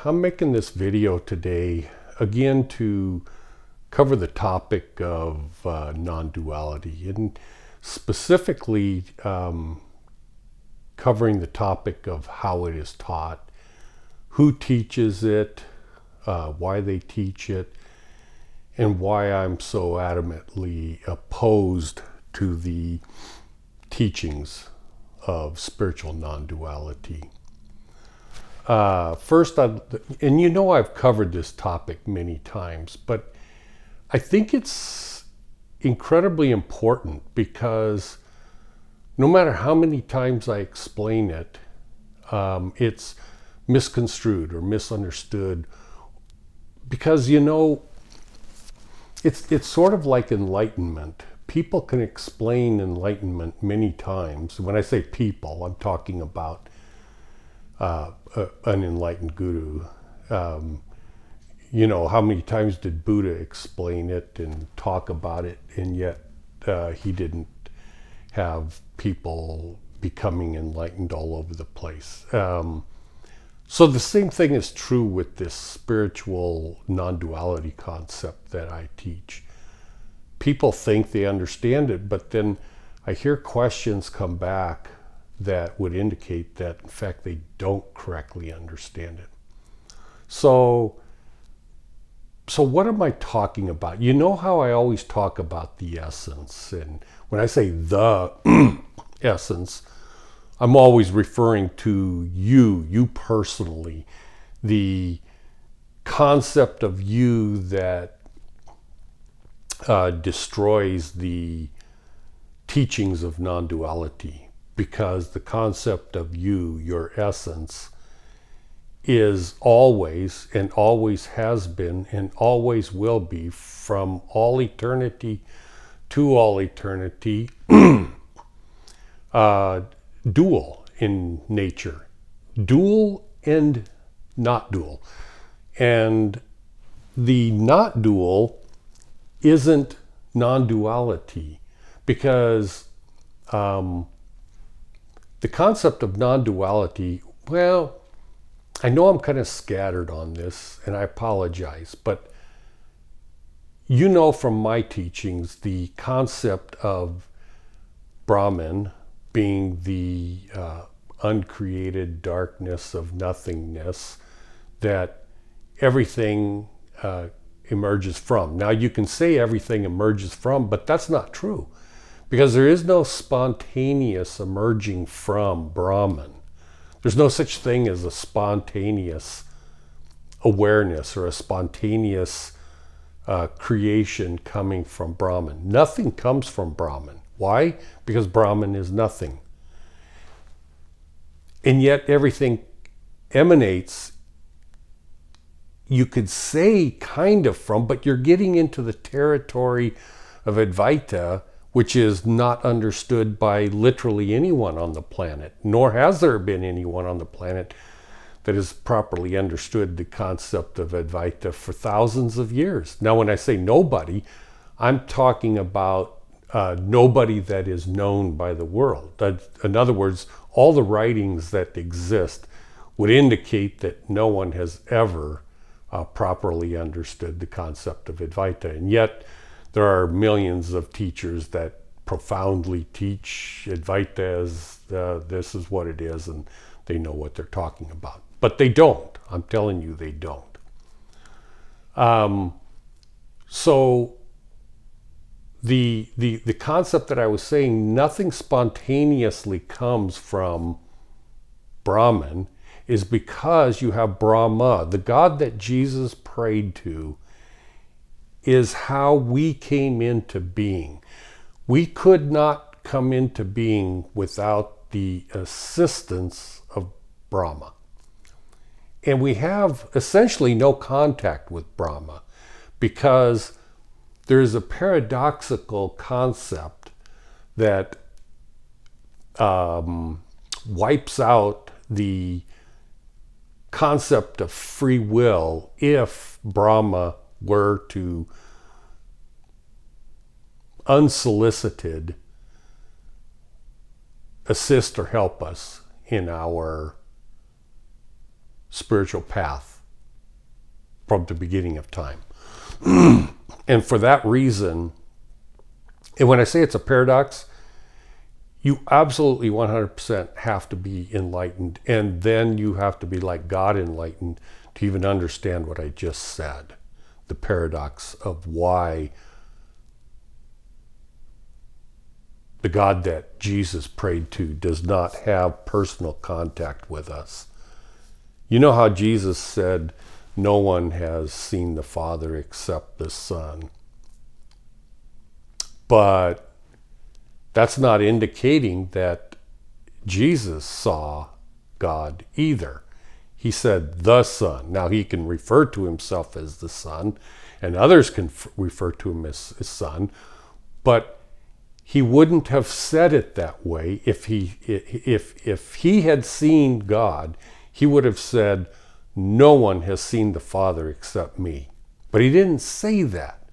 I'm making this video today again to cover the topic of non-duality, and specifically covering the topic of how it is taught, who teaches it, why they teach it, and why I'm so adamantly opposed to the teachings of spiritual non-duality. First, and you know I've covered this topic many times, but I think it's incredibly important because no matter how many times I explain it, it's misconstrued or misunderstood. Because it's sort of like enlightenment. People can explain enlightenment many times. When I say people, I'm talking about an enlightened guru. How many times did Buddha explain it and talk about it, and yet he didn't have people becoming enlightened all over the place. So the same thing is true with this spiritual non-duality concept that I teach. People think they understand it, but then I hear questions come back that would indicate that, in fact, they don't correctly understand it. So what am I talking about? You know how I always talk about the essence, and when I say the essence, I'm always referring to you personally, the concept of you that destroys the teachings of non-duality. Because the concept of you, your essence, is always and always has been and always will be from all eternity to all eternity dual in nature. Dual and not dual. And the not dual isn't non-duality because the concept of non-duality, well, I know I'm kind of scattered on this, and I apologize, but from my teachings, the concept of Brahman being the uncreated darkness of nothingness that everything emerges from. Now, you can say everything emerges from, but that's not true. Because there is no spontaneous emerging from Brahman. There's no such thing as a spontaneous awareness or a spontaneous creation coming from Brahman. Nothing comes from Brahman. Why? Because Brahman is nothing. And yet everything emanates, you could say kind of from, but you're getting into the territory of Advaita, which is not understood by literally anyone on the planet, nor has there been anyone on the planet that has properly understood the concept of Advaita for thousands of years. Now, when I say nobody, I'm talking about nobody that is known by the world. In other words, all the writings that exist would indicate that no one has ever properly understood the concept of Advaita. And yet, there are millions of teachers that profoundly teach Advaita as this is what it is, and they know what they're talking about. But they don't. I'm telling you, they don't. So the concept that I was saying, nothing spontaneously comes from Brahman, is because you have Brahma, the God that Jesus prayed to, is how we came into being. We could not come into being without the assistance of Brahma. And we have essentially no contact with Brahma because there's a paradoxical concept that wipes out the concept of free will if Brahma were to unsolicited assist or help us in our spiritual path from the beginning of time. And for that reason, and when I say it's a paradox, you absolutely 100% have to be enlightened, and then you have to be like God enlightened to even understand what I just said. The paradox of why the God that Jesus prayed to does not have personal contact with us. You know how Jesus said, no one has seen the Father except the Son. But that's not indicating that Jesus saw God either. He said the Son. Now he can refer to himself as the Son, and others can refer to him as his Son, but he wouldn't have said it that way if he had seen God. He would have said, no one has seen the Father except me. But he didn't say that.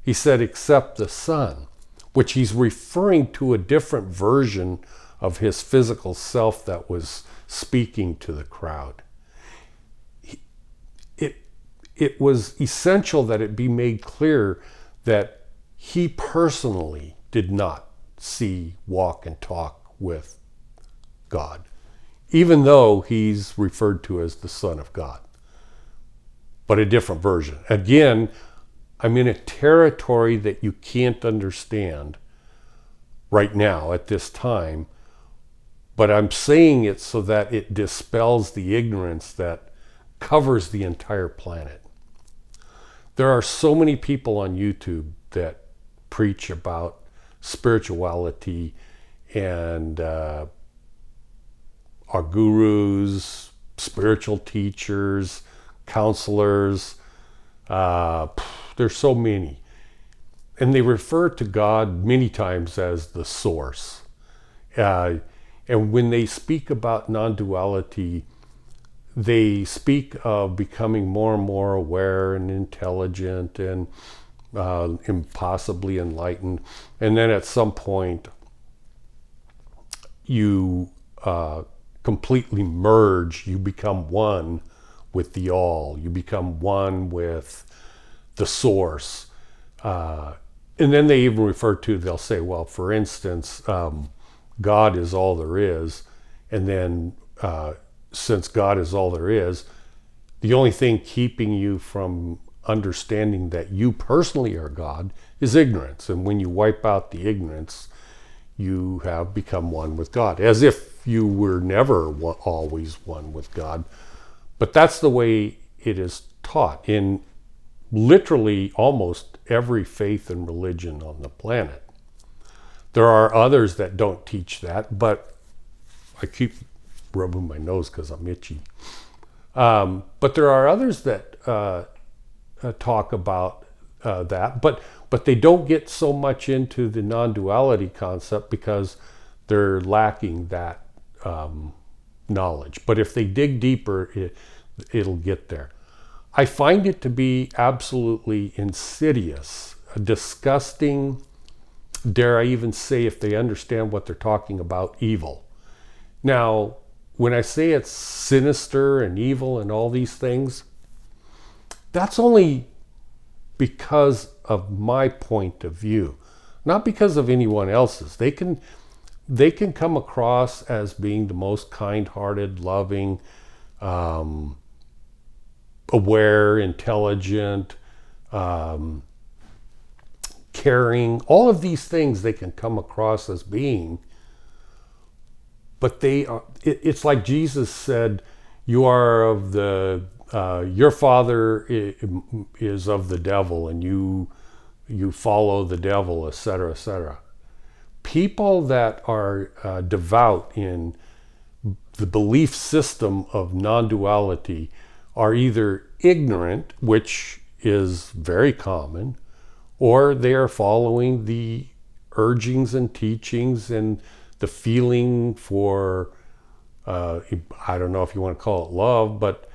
He said, except the Son, which he's referring to a different version of his physical self that was speaking to the crowd. It was essential that it be made clear that he personally did not see, walk, and talk with God, even though he's referred to as the Son of God, but a different version. Again, I'm in a territory that you can't understand right now at this time, but I'm saying it so that it dispels the ignorance that covers the entire planet. There are so many people on YouTube that preach about spirituality and are gurus, spiritual teachers, counselors. There's so many. And they refer to God many times as the source. And when they speak about non-duality, they speak of becoming more and more aware and intelligent and impossibly enlightened. And then at some point, you completely merge. You become one with the all. You become one with the source. And then they even they'll say, well, for instance, God is all there is. And then since God is all there is, the only thing keeping you from understanding that you personally are God is ignorance. And when you wipe out the ignorance, you have become one with God, as if you were never always one with God. But that's the way it is taught in literally almost every faith and religion on the planet. There are others that don't teach that, but I keep rubbing my nose because I'm itchy. But there are others that talk about that, but they don't get so much into the non-duality concept because they're lacking that knowledge. But if they dig deeper, it'll get there. I find it to be absolutely insidious, disgusting, dare I even say, if they understand what they're talking about, evil. Now, when I say it's sinister and evil and all these things, that's only because of my point of view, not because of anyone else's. They can come across as being the most kind-hearted, loving, aware, intelligent, caring. All of these things they can come across as being, but they are. It's like Jesus said, "You are of the your father is of the devil, and you follow the devil," etc., etc. People that are devout in the belief system of non-duality are either ignorant, which is very common, or they are following the urgings and teachings and the feeling for, I don't know if you want to call it love, but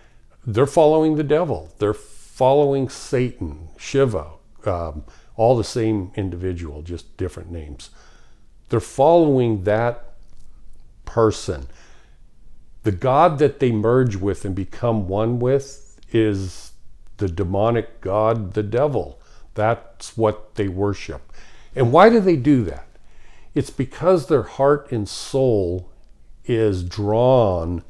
they're following the devil. They're following Satan, Shiva, all the same individual, just different names. They're following that person. The God that they merge with and become one with is the demonic god, the devil. That's what they worship. And why do they do that? It's because their heart and soul is drawn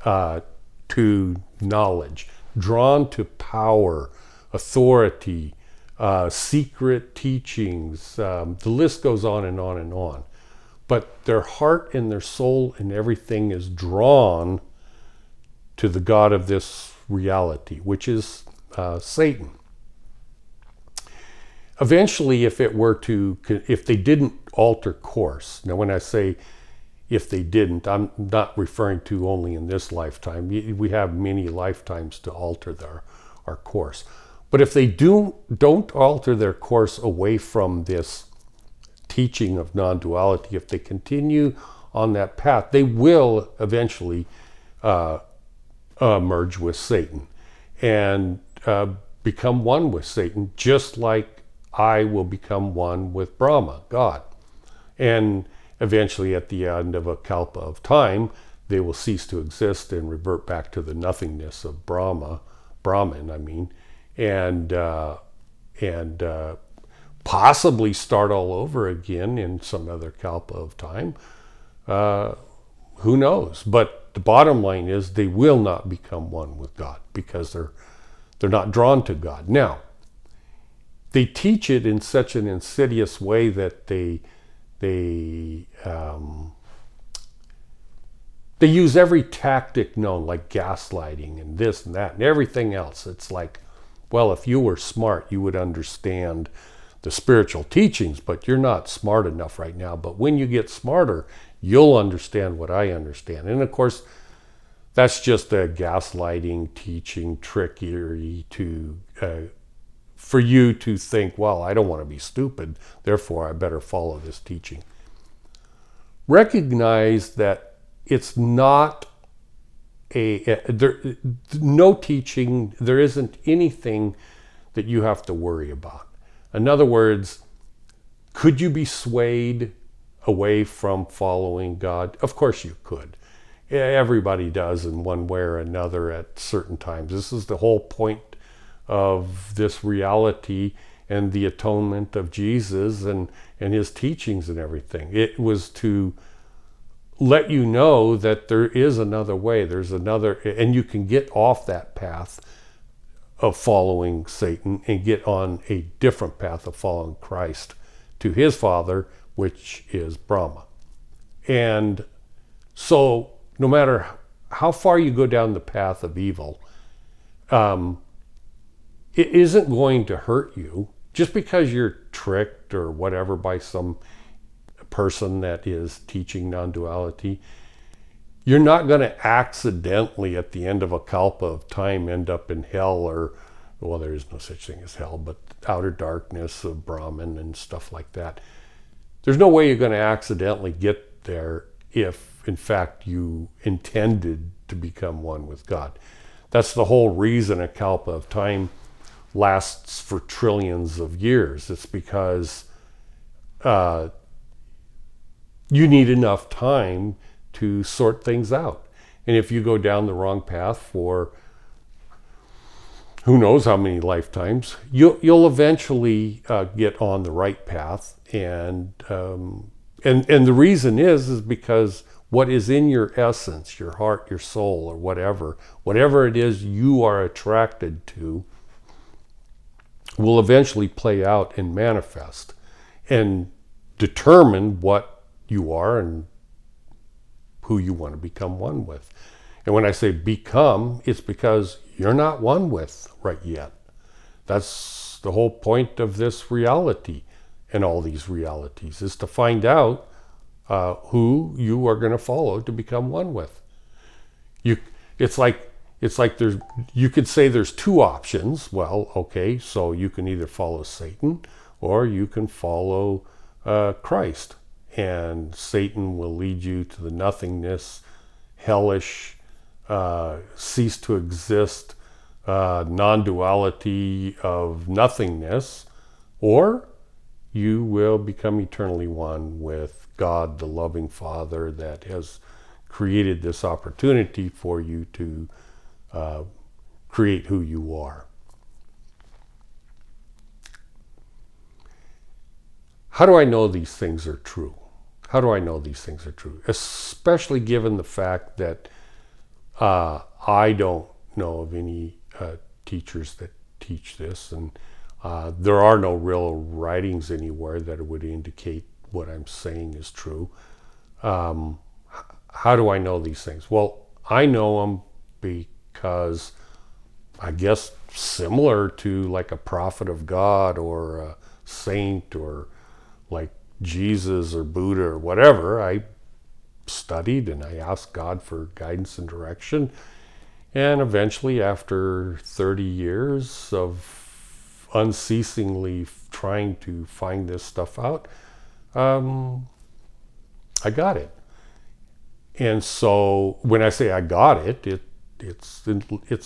to knowledge, drawn to power, authority, secret teachings. The list goes on and on and on. But their heart and their soul and everything is drawn to the God of this reality, which is Satan. Eventually, if they didn't alter course, now when I say if they didn't, I'm not referring to only in this lifetime. We have many lifetimes to alter our course. But if they don't alter their course away from this teaching of non-duality, if they continue on that path, they will eventually merge with Satan and become one with Satan, just like I will become one with Brahma, God. And eventually, at the end of a kalpa of time, they will cease to exist and revert back to the nothingness of Brahman, and possibly start all over again in some other kalpa of time. Who knows? But the bottom line is they will not become one with God because they're not drawn to God. Now, they teach it in such an insidious way that they use every tactic known, like gaslighting and this and that and everything else. It's like, well, if you were smart, you would understand the spiritual teachings, but you're not smart enough right now. But when you get smarter, you'll understand what I understand. And of course, that's just a gaslighting teaching trickery for you to think, well, I don't want to be stupid, therefore I better follow this teaching. Recognize that it's not no teaching, there isn't anything that you have to worry about. In other words, could you be swayed away from following God? Of course you could. Everybody does in one way or another at certain times. This is the whole point of this reality and the atonement of Jesus and his teachings and everything. It was to let you know that there is another way. There's another, and you can get off that path of following Satan and get on a different path of following Christ to his Father, which is Brahma. And so no matter how far you go down the path of evil, it isn't going to hurt you just because you're tricked or whatever by some person that is teaching non-duality. You're not going to accidentally at the end of a kalpa of time end up in hell, or, well, there is no such thing as hell, but outer darkness of Brahman and stuff like that. There's no way you're going to accidentally get there if in fact you intended to become one with God. That's the whole reason a kalpa of time lasts for trillions of years. It's because you need enough time to sort things out. And if you go down the wrong path for who knows how many lifetimes, you'll eventually get on the right path. And the reason is because what is in your essence, your heart, your soul, or whatever it is you are attracted to, will eventually play out and manifest and determine what you are and who you want to become one with. And when I say become, it's because you're not one with right yet. That's the whole point of this reality and all these realities, is to find out who you are going to follow to become one with. It's like you could say there's two options. Well, okay, so you can either follow Satan or you can follow Christ. And Satan will lead you to the nothingness, hellish, cease to exist, non-duality of nothingness, or you will become eternally one with God, the loving Father that has created this opportunity for you to create who you are. how do I know these things are true? How do I know these things are true? Especially given the fact that I don't know of any teachers that teach this, and there are no real writings anywhere that would indicate what I'm saying is true. How do I know these things? Well, I know them because I guess similar to like a prophet of God or a saint or like Jesus or Buddha or whatever, I studied and I asked God for guidance and direction. And eventually, after 30 years of unceasingly trying to find this stuff out, I got it. And so when I say I got it, it's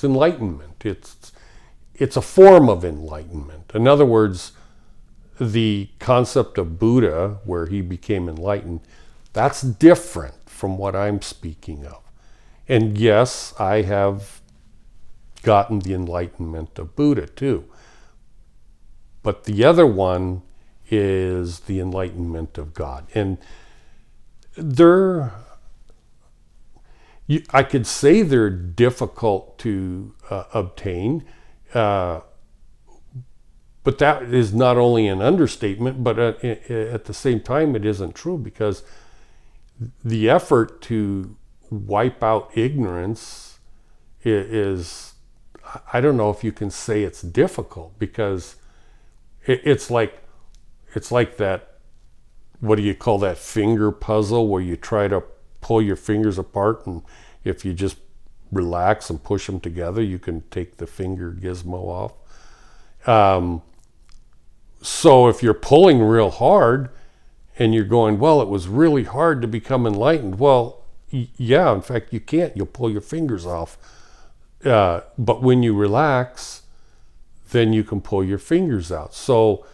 enlightenment. It's a form of enlightenment. In other words, the concept of Buddha, where he became enlightened, that's different from what I'm speaking of. And yes, I have gotten the enlightenment of Buddha too. But the other one is the enlightenment of God. And I could say they're difficult to obtain, but that is not only an understatement, but at the same time, it isn't true, because the effort to wipe out ignorance is, I don't know if you can say it's difficult, because it's like that, what do you call that finger puzzle where you try to pull your fingers apart, and if you just relax and push them together, you can take the finger gizmo off. So if you're pulling real hard and you're going, well, it was really hard to become enlightened. Well, yeah, in fact, you can't. You'll pull your fingers off. But when you relax, then you can pull your fingers out. So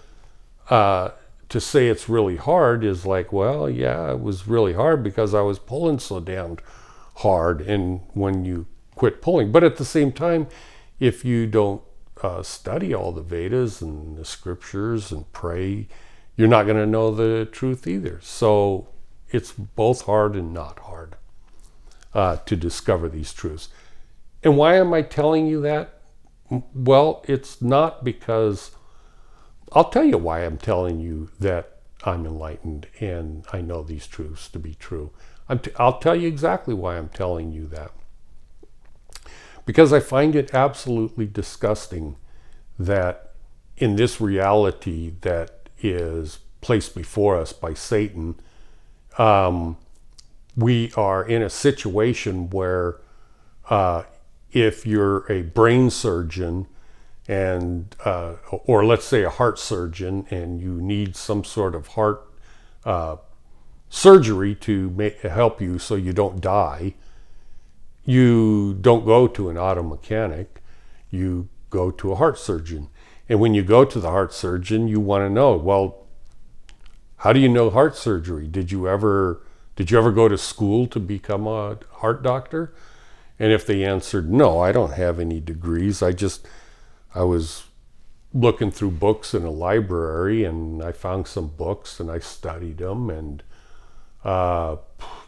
to say it's really hard is like, well, yeah, it was really hard because I was pulling so damn hard. And when you quit pulling, but at the same time, if you don't study all the Vedas and the scriptures and pray, you're not going to know the truth either. So it's both hard and not hard to discover these truths. And why am I telling you that? Well, it's not because, I'll tell you why I'm telling you that I'm enlightened and I know these truths to be true. I'll tell you exactly why I'm telling you that. Because I find it absolutely disgusting that in this reality that is placed before us by Satan, we are in a situation where if you're a brain surgeon and or let's say a heart surgeon, and you need some sort of heart surgery to help you so you don't die, you don't go to an auto mechanic, you go to a heart surgeon. And when you go to the heart surgeon, you want to know, well, how do you know heart surgery? Did you ever go to school to become a heart doctor? And if they answered, no, I don't have any degrees, I was looking through books in a library and I found some books and I studied them, and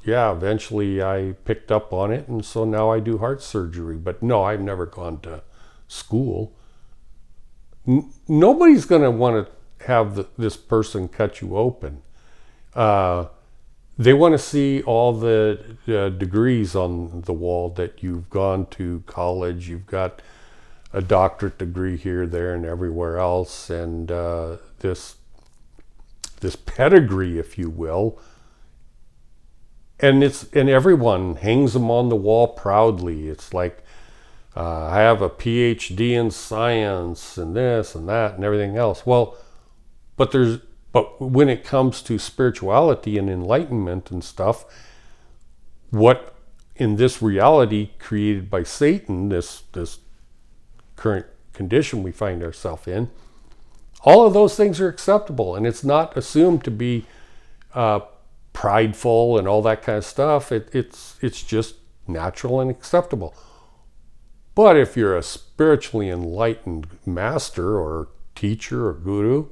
eventually I picked up on it, and so now I do heart surgery. But no, I've never gone to school. Nobody's going to want to have this person cut you open. They want to see all the degrees on the wall, that you've gone to college, you've got a doctorate degree here, there, and everywhere else, and this pedigree, if you will. And everyone hangs them on the wall proudly. It's like, I have a PhD in science and this and that and everything else. Well, but when it comes to spirituality and enlightenment and stuff, what in this reality created by Satan, this current condition we find ourselves in, all of those things are acceptable, and it's not assumed to be prideful and all that kind of stuff. It's just natural and acceptable. But if you're a spiritually enlightened master or teacher or guru,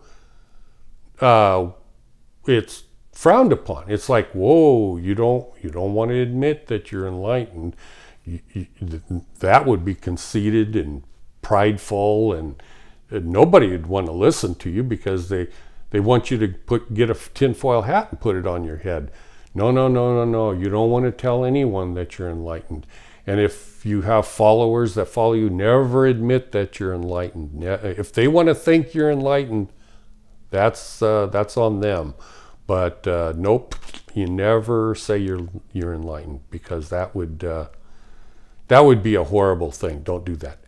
it's frowned upon. It's like, whoa, you don't want to admit that you're enlightened. That would be conceited and prideful, and nobody would want to listen to you because they want you to get a tinfoil hat and put it on your head. No. You don't want to tell anyone that you're enlightened. And if you have followers that follow you, never admit that you're enlightened. If they want to think you're enlightened, that's on them. But nope, you never say you're enlightened, because that would be a horrible thing. Don't do that.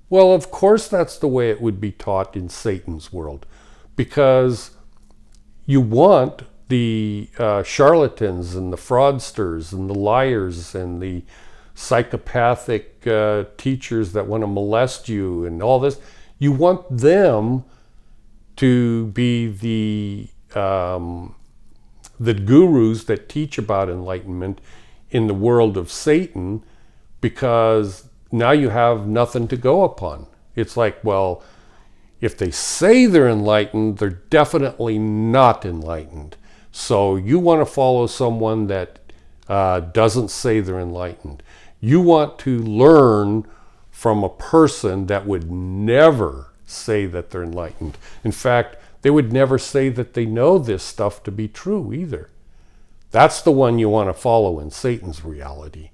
Well, of course that's the way it would be taught in Satan's world, because you want the charlatans and the fraudsters and the liars and the psychopathic teachers that want to molest you and all this. You want them to be the gurus that teach about enlightenment in the world of Satan, because now you have nothing to go upon. It's like, well, if they say they're enlightened, they're definitely not enlightened. So you want to follow someone that doesn't say they're enlightened. You want to learn from a person that would never say that they're enlightened. In fact, they would never say that they know this stuff to be true either. That's the one you want to follow in Satan's reality.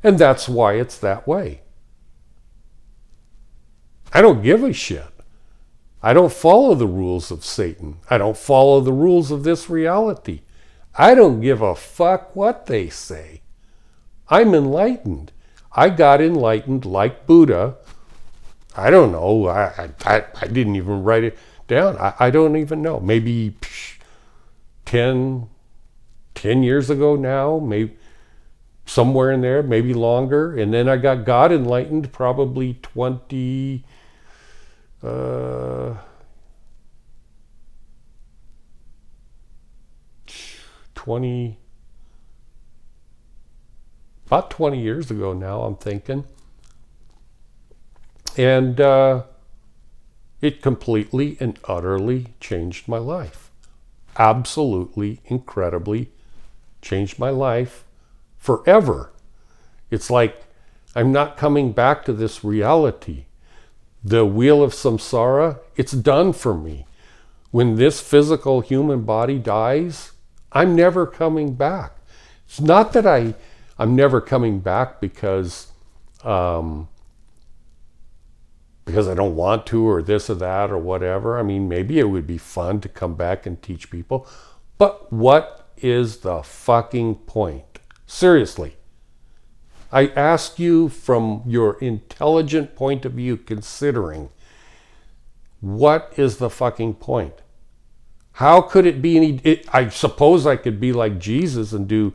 And that's why it's that way. I don't give a shit. I don't follow the rules of Satan. I don't follow the rules of this reality. I don't give a fuck what they say. I'm enlightened. I got enlightened like Buddha. I don't know. I didn't even write it down. I don't even know. Maybe 10 years ago now, maybe somewhere in there, maybe longer. And then I got God enlightened probably 20 about 20 years ago now, I'm thinking. And it completely and utterly changed my life. Absolutely, incredibly changed my life forever. It's like I'm not coming back to this reality. The wheel of samsara, it's done for me. When this physical human body dies, I'm never coming back. It's not that I'm never coming back because I don't want to, or this or that or whatever. I mean, maybe it would be fun to come back and teach people. But what is the fucking point? Seriously. I ask you from your intelligent point of view, considering, what is the fucking point? How could it be any... I suppose I could be like Jesus and do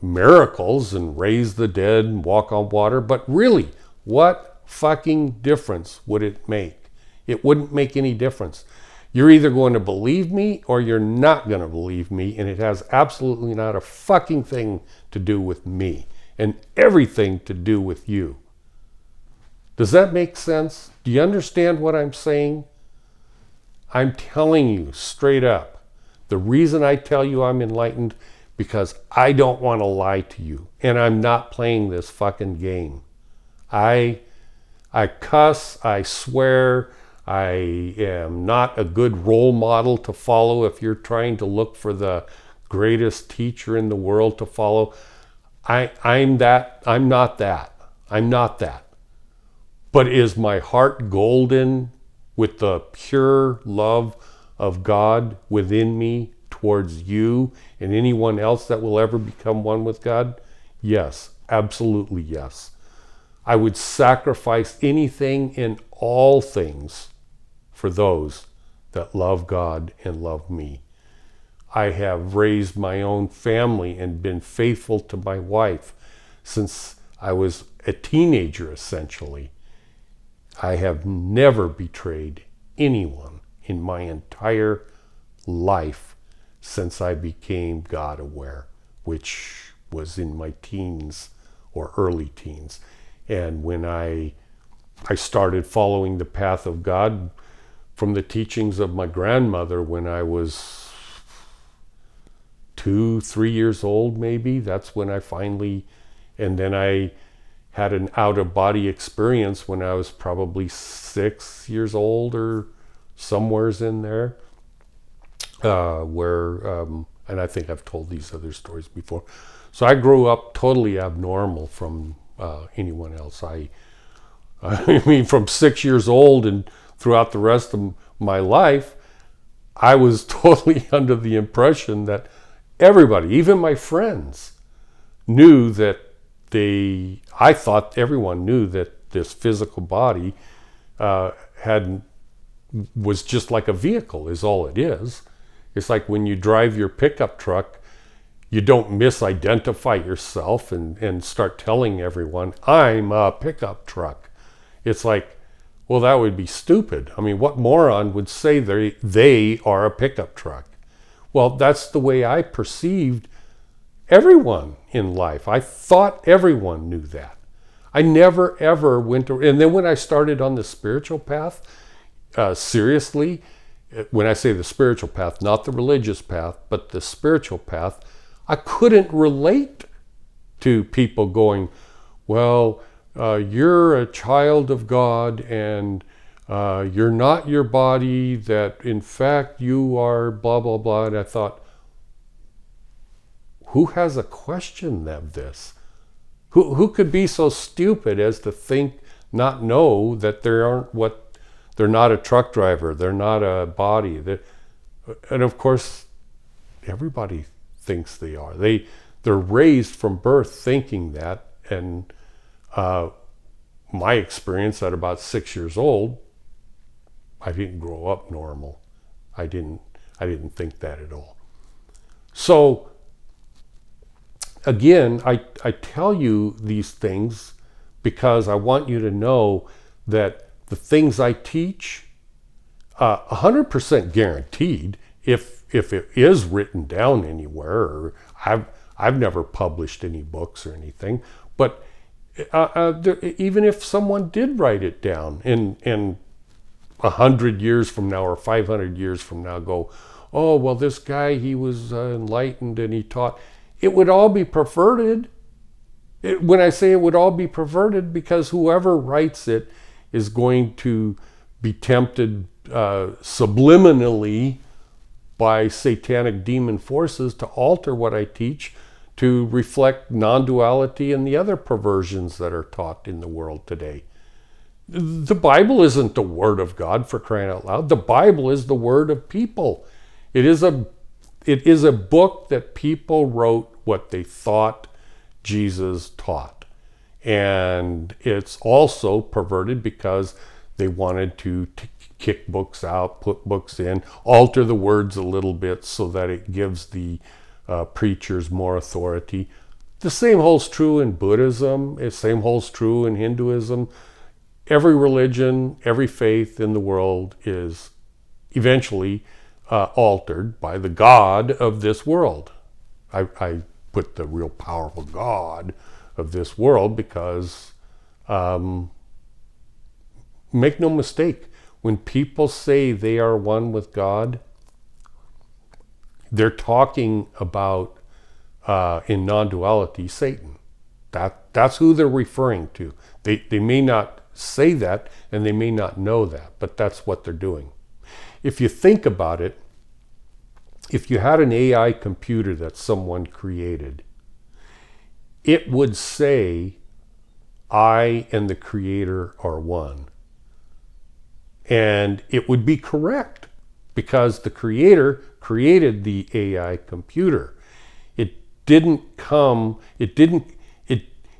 miracles and raise the dead and walk on water, but really, what fucking difference would it make? It wouldn't make any difference. You're either going to believe me or you're not going to believe me, and it has absolutely not a fucking thing to do with me, and everything to do with you. Does that make sense? Do you understand what I'm saying? I'm telling you straight up. The reason I tell you I'm enlightened, because I don't want to lie to you, and I'm not playing this fucking game. I cuss, I swear, I am not a good role model to follow if you're trying to look for the greatest teacher in the world to follow. I'm not that. But is my heart golden with the pure love of God within me towards you and anyone else that will ever become one with God? Yes, absolutely yes. I would sacrifice anything and all things for those that love God and love me. I have raised my own family and been faithful to my wife since I was a teenager, essentially. I have never betrayed anyone in my entire life since I became God aware, which was in my teens or early teens. And when I started following the path of God from the teachings of my grandmother when I was 2, 3 years old, maybe. That's when I finally, and then I had an out-of-body experience when I was probably 6 years old or somewheres in there, and I think I've told these other stories before. So I grew up totally abnormal from anyone else. I mean, from 6 years old and throughout the rest of my life, I was totally under the impression that everybody, even my friends, knew that I thought everyone knew that this physical body was just like a vehicle, is all it is. It's like when you drive your pickup truck, you don't misidentify yourself and start telling everyone, I'm a pickup truck. It's like, well, that would be stupid. I mean, what moron would say they are a pickup truck? Well, that's the way I perceived everyone in life. I thought everyone knew that. I never, ever went to... And then when I started on the spiritual path, seriously, when I say the spiritual path, not the religious path, but the spiritual path, I couldn't relate to people going, well, you're a child of God and you're not your body, that in fact you are blah, blah, blah. And I thought, who has a question of this? Who could be so stupid as to not know that they're not a truck driver, they're not a body. And of course, everybody thinks they are. They're raised from birth thinking that. And my experience at about 6 years old, I didn't grow up normal. I didn't think that at all. So again, I tell you these things because I want you to know that the things I teach, 100% guaranteed, if it is written down anywhere, or I've never published any books or anything, but even if someone did write it down in 100 years from now or 500 years from now, go, oh, well, this guy, he was enlightened and he taught, it would all be perverted. When I say it would all be perverted, because whoever writes it is going to be tempted subliminally by satanic demon forces to alter what I teach to reflect non-duality and the other perversions that are taught in the world today. The Bible isn't the word of God, for crying out loud. The Bible is the word of people. It is a book that people wrote what they thought Jesus taught. And it's also perverted because they wanted to kick books out, put books in, alter the words a little bit so that it gives the preachers more authority. The same holds true in Buddhism. The same holds true in Hinduism. Every religion, every faith in the world is eventually altered by the God of this world. I put the real powerful God of this world because, make no mistake, when people say they are one with God, they're talking about, in non-duality, Satan. That's who they're referring to. They may not say that and they may not know that, but that's what they're doing. If you think about it, if you had an AI computer that someone created, it would say, I and the Creator are one. And it would be correct because the Creator created the AI computer.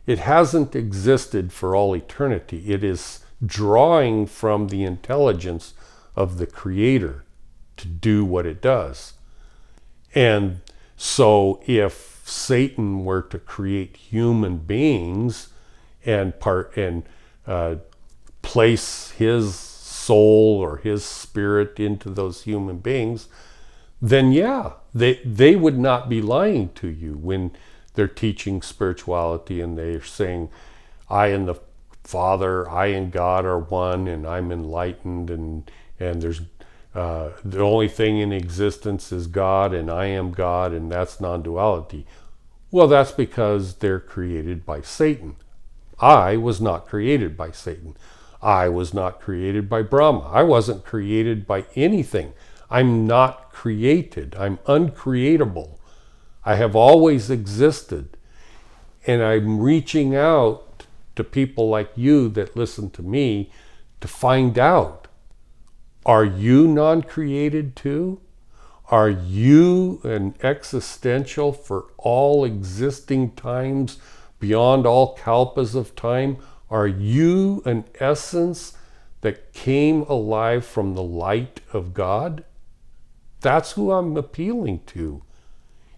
It hasn't existed for all eternity. It is drawing from the intelligence of the Creator to do what it does. And so if Satan were to create human beings and place his soul or his spirit into those human beings, then yeah, they would not be lying to you when they're teaching spirituality and they're saying, I and the Father, I and God are one, and I'm enlightened, and there's The only thing in existence is God, and I am God, and that's non-duality. Well, that's because they're created by Satan. I was not created by Satan. I was not created by Brahma. I wasn't created by anything. I'm not created. I'm uncreatable. I have always existed. And I'm reaching out to people like you that listen to me to find out, are you non-created too? Are you an existential for all existing times beyond all kalpas of time? Are you an essence that came alive from the light of God? That's who I'm appealing to.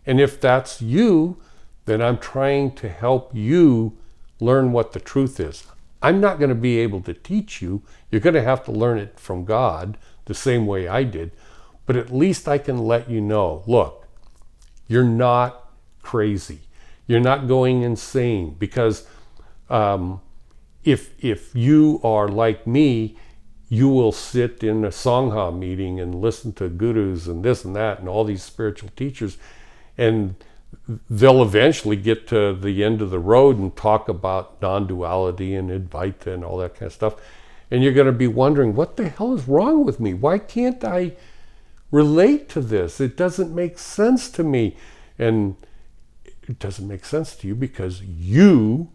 And if that's you, then I'm trying to help you learn what the truth is. I'm not going to be able to teach you. You're going to have to learn it from God the same way I did. But at least I can let you know, look, you're not crazy. You're not going insane. Because if you are like me, you will sit in a Sangha meeting and listen to gurus and this and that and all these spiritual teachers, and they'll eventually get to the end of the road and talk about non-duality and Advaita and all that kind of stuff. And you're going to be wondering, what the hell is wrong with me? Why can't I relate to this? It doesn't make sense to me. And it doesn't make sense to you because you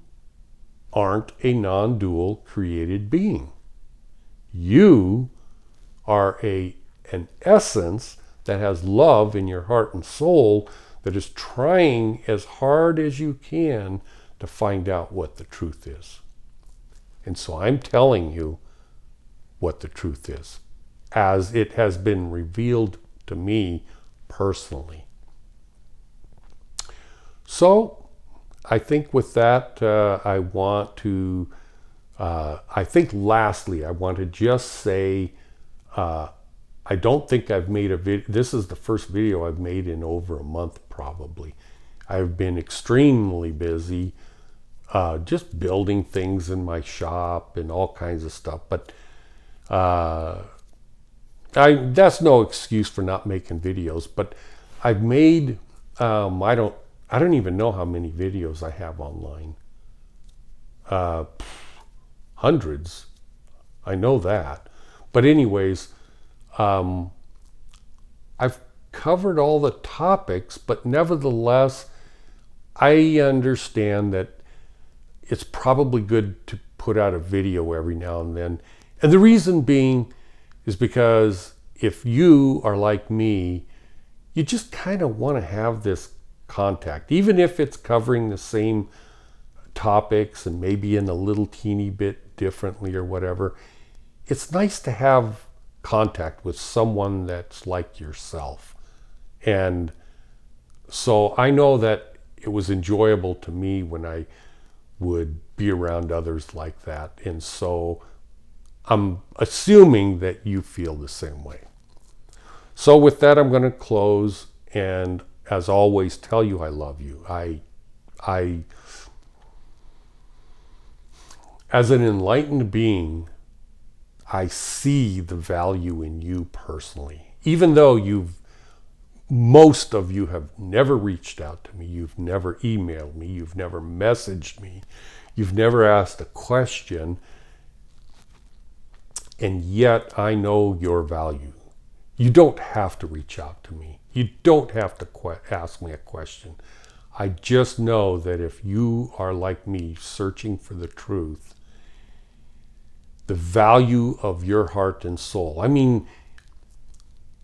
aren't a non-dual created being. You are an essence that has love in your heart and soul, that is trying as hard as you can to find out what the truth is. And so I'm telling you what the truth is, as it has been revealed to me personally. So I think with that, lastly, I want to just say, I don't think I've made a video. This is the first video I've made in over a month, probably. I've been extremely busy, just building things in my shop and all kinds of stuff. But that's no excuse for not making videos. But I've made, I don't even know how many videos I have online. Hundreds. I know that. But anyways, I've covered all the topics, but nevertheless, I understand that it's probably good to put out a video every now and then. And the reason being is because if you are like me, you just kind of want to have this contact, even if it's covering the same topics and maybe in a little teeny bit differently or whatever. It's nice to have contact with someone that's like yourself. And so I know that it was enjoyable to me when I would be around others like that. And so I'm assuming that you feel the same way. So with that, I'm going to close, and as always, tell you I love you. As an enlightened being, I see the value in you personally. Even though most of you have never reached out to me, you've never emailed me, you've never messaged me, you've never asked a question, and yet I know your value. You don't have to reach out to me. You don't have to ask me a question. I just know that if you are like me, searching for the truth, the value of your heart and soul. I mean,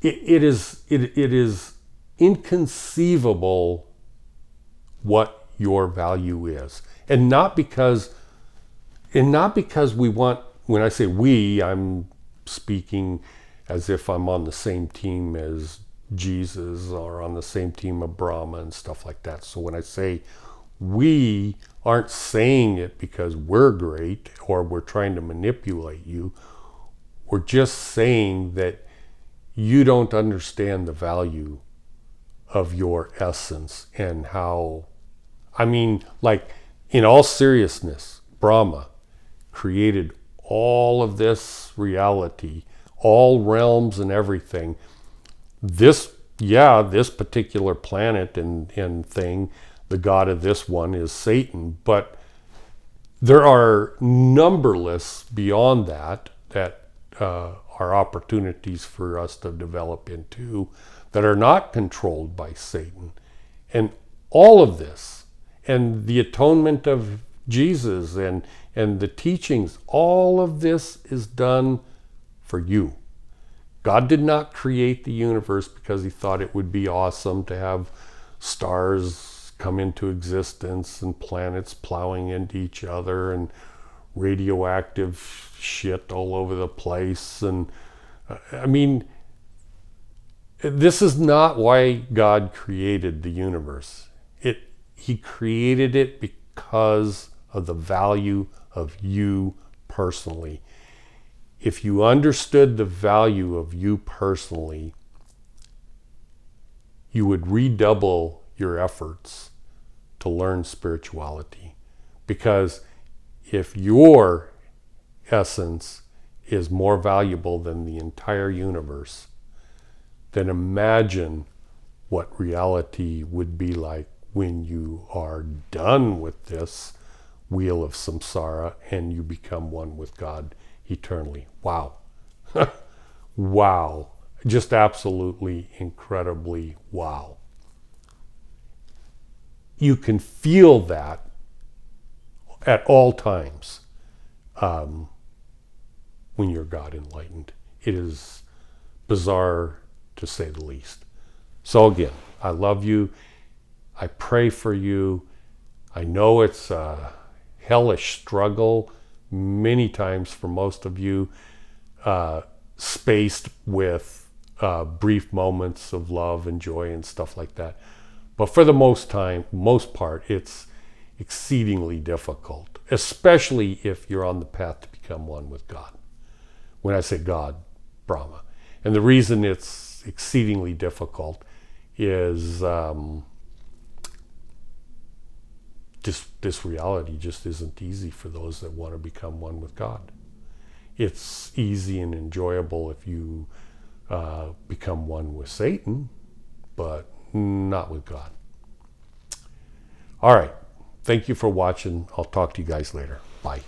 it is inconceivable what your value is. And not because we want, when I say we, I'm speaking as if I'm on the same team as Jesus or on the same team of Brahma and stuff like that. So when I say we, aren't saying it because we're great or we're trying to manipulate you. We're just saying that you don't understand the value of your essence and how, I mean, like, in all seriousness, Brahma created all of this reality, all realms and everything. This particular planet and thing, the god of this one is Satan, but there are numberless beyond that are opportunities for us to develop into that are not controlled by Satan. And all of this, and the atonement of Jesus and the teachings, all of this is done for you. God did not create the universe because he thought it would be awesome to have stars come into existence and planets plowing into each other and radioactive shit all over the place. And I mean, this is not why God created the universe. He created it because of the value of you personally. If you understood the value of you personally, you would redouble your efforts to learn spirituality. Because if your essence is more valuable than the entire universe, then imagine what reality would be like when you are done with this wheel of samsara and you become one with God eternally. Wow. Wow. Just absolutely incredibly wow. You can feel that at all times when you're God enlightened. It is bizarre to say the least. So again, I love you. I pray for you. I know it's a hellish struggle many times for most of you, spaced with brief moments of love and joy and stuff like that. But for the most part, it's exceedingly difficult, especially if you're on the path to become one with God. When I say God, Brahma. And the reason it's exceedingly difficult is this reality just isn't easy for those that want to become one with God. It's easy and enjoyable if you become one with Satan, but not with God. All right. Thank you for watching. I'll talk to you guys later. Bye.